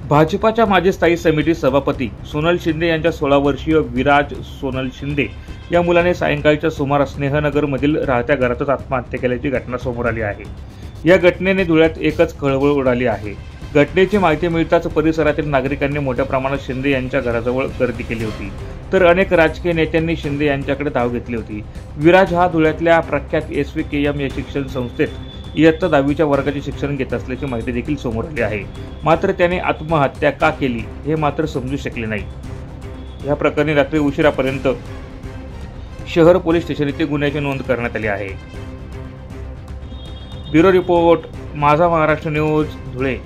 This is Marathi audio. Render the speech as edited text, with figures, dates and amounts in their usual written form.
भाजपाच्या माजी स्थायी समिती सभापती सोनल शिंदे यांच्या 16 वर्षीय विराज सोनल शिंदे या मुलाने सायंकाळच्या सुमारास स्नेहनगरमधील राहत्या घरातच आत्महत्या केल्याची घटना समोर आली आहे। या घटनेने धुळ्यात एकच खळबळ उडाली आहे। घटनेची माहिती मिळताच परिसरातील नागरिकांनी मोठ्या प्रमाणात शिंदे यांच्या घराजवळ गर्दी केली होती, तर अनेक राजकीय नेत्यांनी शिंदे यांच्याकडे धाव घेतली होती। विराज हा धुळ्यातल्या प्रख्यात SVKM या शिक्षण संस्थेत इयत्ता 10वीच्या वर्गाचे शिक्षण घेत असल्याची माहिती देखील समोर आली आहे। मात्र त्याने आत्महत्या का केली हे मात्र समजू शकले नाही। या प्रकरणी रात्री उशिरापर्यंत शहर पोलीस स्टेशन येथे गुन्ह्याची नोंद करण्यात आली आहे। ब्युरो रिपोर्ट, माझा महाराष्ट्र न्यूज, धुळे।